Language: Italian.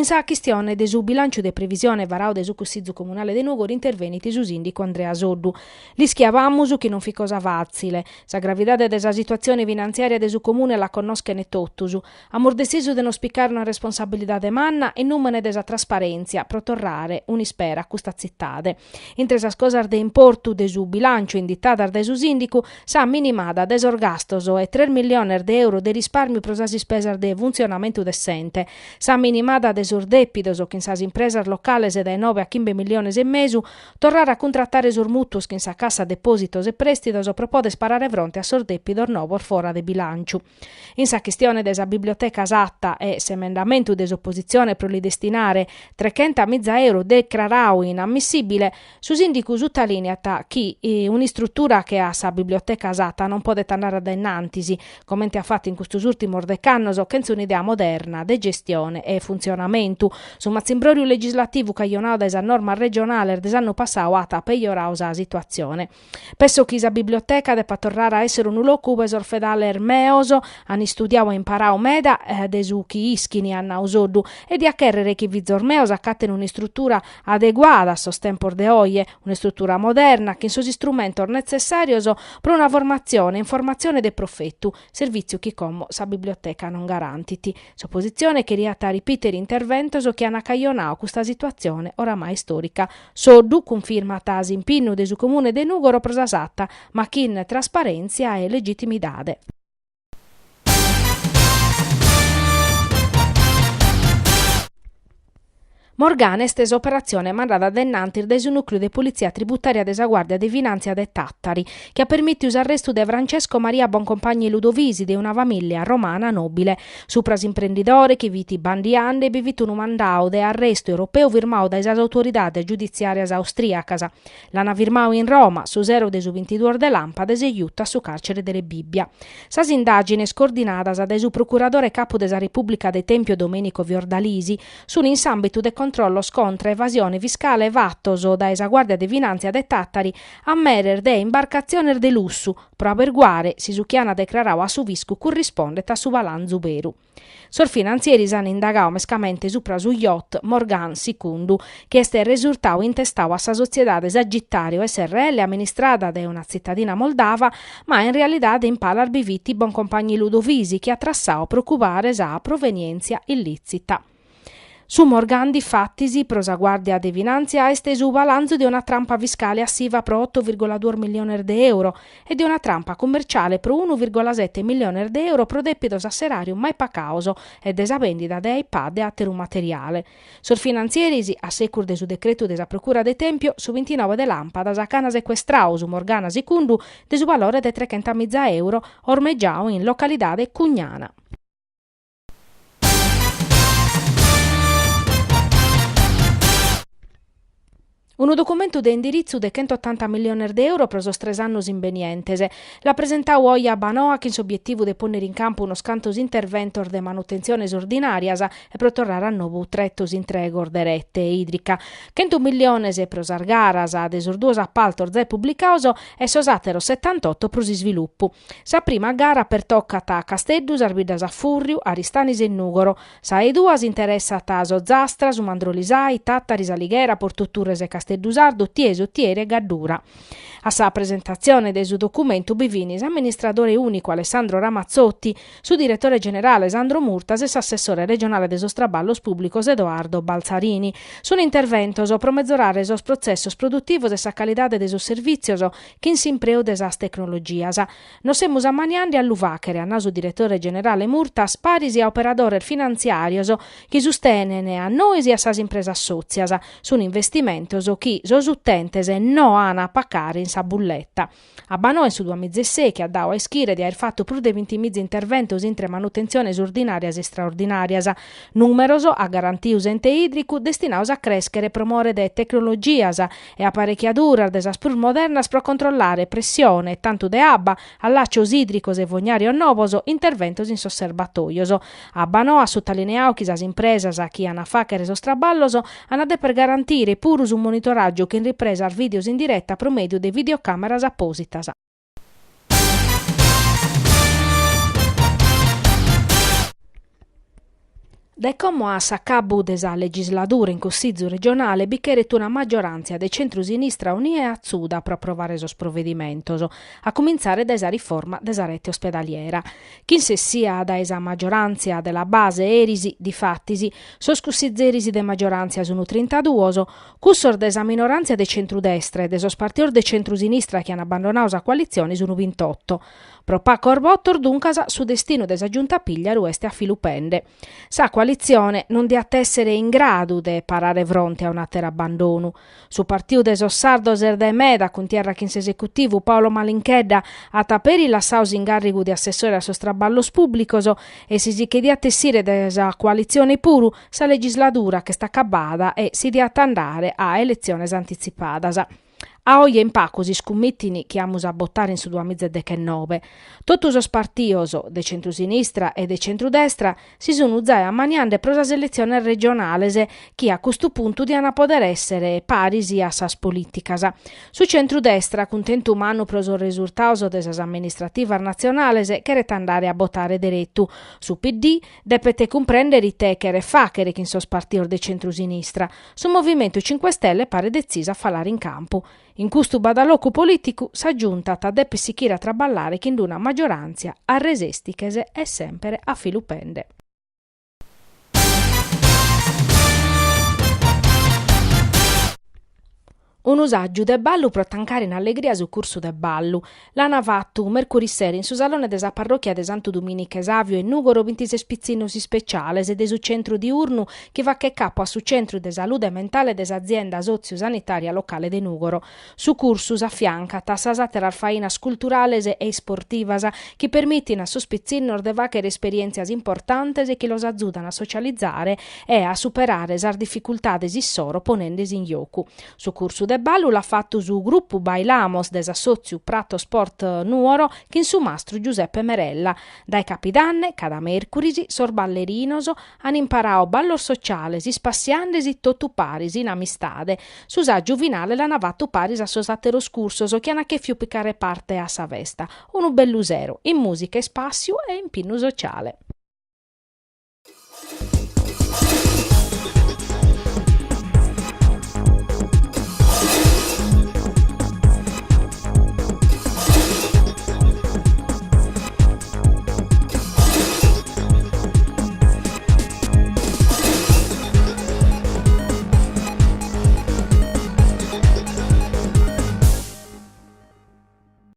In sa questione de su bilancio de previsione varao de su Consiglio Comunale de Nuoro interveniti su sindico Andrea Soddu. Li schiavamusu che non fi cosa vazzile. Sa gravidade de sa situazione finanziaria de su comune la conoscene tottusu. Amor deciso de non spiccare una responsabilità de manna e numene de sa trasparenza pro torrare unispera custa zittade. Intre sa scosar de importu de su bilancio indittata de su sindico sa minimada desorgastoso e 3 milioni de euro de risparmio pro sa spesa de funzionamento decente. Sa minimada desordepidoso che in sa impresa locale se dai 9 a 15 milioni e mesu torrare a contrattare sur mutuos che in sa cassa depositos e prestitos pro pode sparare fronte a sordepidor novo fora de bilancio. In sa questione de sa biblioteca esatta e semendamento desopposizione pro li destinare 300.000 euro declarau inammissibile, su sindicu sottolineata chi un'istruttura che ha sa biblioteca esatta non può andare da innantisi, come ti ha fatto in questo ultimo decannoso che è un'idea moderna de gestione e funzionamento. Su mazzimbrorio legislativo caionao da esa norma regionale des'anno passato a peggiorare la situazione. Penso che la biblioteca debba tornare a essere un luogo esorfedale ermeoso, hanno studiato e imparato meda de su chi ischini a nausoddu e di accherrere chi vizormeos accattano un'istruttura adeguata a sostempor de oie, un'istruttura moderna che in suoi strumenti necessari per una formazione e informazione del profetto, servizio che come sa biblioteca non garantiti. Supposizione che riata a ripetere intervento che hanno caionao questa situazione oramai storica. Soddu conferma tasi impinno de su comune de Nugoro prosasatta, ma chi in trasparenza e legittimidade. Morgana estesa operazione mandata da Nantir da su nucleo di polizia tributaria della Guardia di Finanza de Tattari, che ha permesso l'arresto di Francesco Maria Boncompagni Ludovisi di una famiglia romana nobile. Supras imprenditore che viti bandiande e bevito un mandao di arresto europeo firmato da esas autorità giudiziarie austriacas. L'hanno firmato in Roma, su 0 de su 22 de Lampada e aiuta su carcere delle Bibbia. Sas indagini scordinadas da su procuratore capo della Repubblica de Tempio Domenico Viordalisi sono in ambito de controllo scontra evasione fiscale vattoso da esa Guardia di Finanza de Tattari a merer de imbarcazione de lusso pro averguare si su chiana declarau a su viscu corrisponde a su valanzu beru. Sor finanzieri hanno indagato mescamente supra su yacht Morgan Secundu, che este risultau intestau a sa sociedade Sagittario SRL amministrata da una cittadina moldava, ma in realtà in palar biviti Boncompagni Ludovisi che ha trassau preoccupare sa provenienza illicita. Su Morgan difattisi, prosa Guardia de Finanza ha esteso il balanzo di una trampa fiscale assiva pro 8,2 milioni di euro e di una trampa commerciale pro 1,7 milioni di euro pro depidos a serarium mai pacauso e desa vendita de iPad e atteru materiale. Sor finanzierisi, a secur de su decreto desa Procura de Tempio, su 29 de Lampada sa cana sequestrau su Morgana Secundu de su valore de 300.000 euro ormeggiao in localidade Cugnana. Un documento de indirizzo de 180 milioni di euro per sos 3 anni imbenientese. La presentau oggi a Banoa che in obiettivo de ponere in campo uno scantos interventor de manutenzione ordinarias e pro tornare a nuovo trettos in tregor de rete idrica. 100 milioni e pro sargaras de sos 2 appaltos zai pubblicauso e sosatero 78 pro si sviluppo. Sa prima gara per toccata a Casteddus, Arbidas a Furriu, Aristanis e Nugoro. Sa e duas interessata a Zastra, su Mandrolisai, Tattaris, Alighera, Portotturres e Casteddusardo, Tieso, Tiere e Gaddura. A sa presentazione del suo documento Bivinis, amministratore unico Alessandro Ramazzotti, su direttore generale Sandro Murtas e assessore regionale de Sostraballos Públicos Edoardo Balzarini. Su un intervento pro mezzorare sos processos produttivos e sa calidade de sos servizios che in simpreu de sas tecnologias. Nos semus ammaniandi all'uvachere, a naso direttore generale Murtas, parisi a operadores finanziarios che sostenene a noi e a sas impresas sozias, su un investimentos chi sos utentes no ana pacare in sa bulletta. A Banò su 2006 che ha dato a ischire di aver fatto più di 20.000 interventos intre manutenzioni ordinarias e straordinarias, numeroso a garantius ente idricu destinaus a crescere promore de tecnologias e apparecchiaduras de sas pur modernas pro controllare pressione tanto de abba, allaccios idricos e fognario novos, interventos in sosserbatoios. A Banò a sottolineau che sas impresas a chi ana facere sostraballos hanno de per garantire purus un monitoraggio che in ripresa videos in diretta pro medio de videocameras appositas. Da come a s'accabu desa legislatura in Consiglio regionale bicheret una maggioranza de centro-sinistra unie a Zuda per approvare esos provvedimentos, a cominciare da esa riforma desa rete ospedaliera. Chi se sia da esa maggioranza della base erisi, di fattisi, sos cussizerisi de maggioranza sono 32, cussor desa minoranza de centrodestra e desos partior de centro-sinistra che hanno abbandonato la coalizione sono 28. Propà Corbottor duncas su destino desa giunta piglia rueste a filupende. Sa coalizione non di essere in grado de parare fronte a un altro abbandono. Su partiu de Sossardo Erde Meda con tierra chins esecutivo Paolo Malinchedda a taperi lassaus in garrigu di assessore a sostraballos pubblicos e si che di attessire desa coalizione puru sa legislatura che sta acabada e si di attandare a elezioni anticipadas. A oie in pacosi scummittini che amus a bottare in su 2019. Totus os partios de centrosinistra e de centrodestra si sono usati a maniande pro las elezioni regionales che a questo punto diano a poter essere parisi a sas politicas. Su centrodestra, contento umano pro os risultados de sas amministrativas nazionales, cheret andare a bottare diretto. Su PD, depete comprendere te che facere che in sos partios de centrosinistra. Su Movimento 5 Stelle pare decisa a falare in campo. In questo badaloco politico s'aggiunta ta deppe sichire a traballare che in una maggioranza a resestichese è sempre a filupende. Un usaggio de ballo pro tancare in allegria sul corso de ballo. L'hanno fatto mercoledì sera in su salone desa parrocchia de Santo Dominico Esavio e Nugoro 26 spizzinos speciales e de su centro diurno che va che capo a su centro de salute mentale des azienda socio-sanitaria locale de Nugoro. Su cursus affianca tassasate fainas culturales e sportivas che permettono a sos spizzinos de vacere esperienzias importantes e che los aiutano a socializzare e a superare sar difficoltades issoro ponendesi in gioco. Su curso de ballo l'ha fatto su gruppo Bailamos des Assoziu Prato Sport Nuoro che in su mastro Giuseppe Merella. Dai capidanne, cada mercurisi, sor ballerinos, han imparao ballor sociales, spassiandesi totu paris in amistade. Susa giuvinale l'hanno fatto paris a sos atteros cursos che hanno che fiu piccare parte a sa vesta. Un bellusero, in musica e spazio e in pinnu sociale.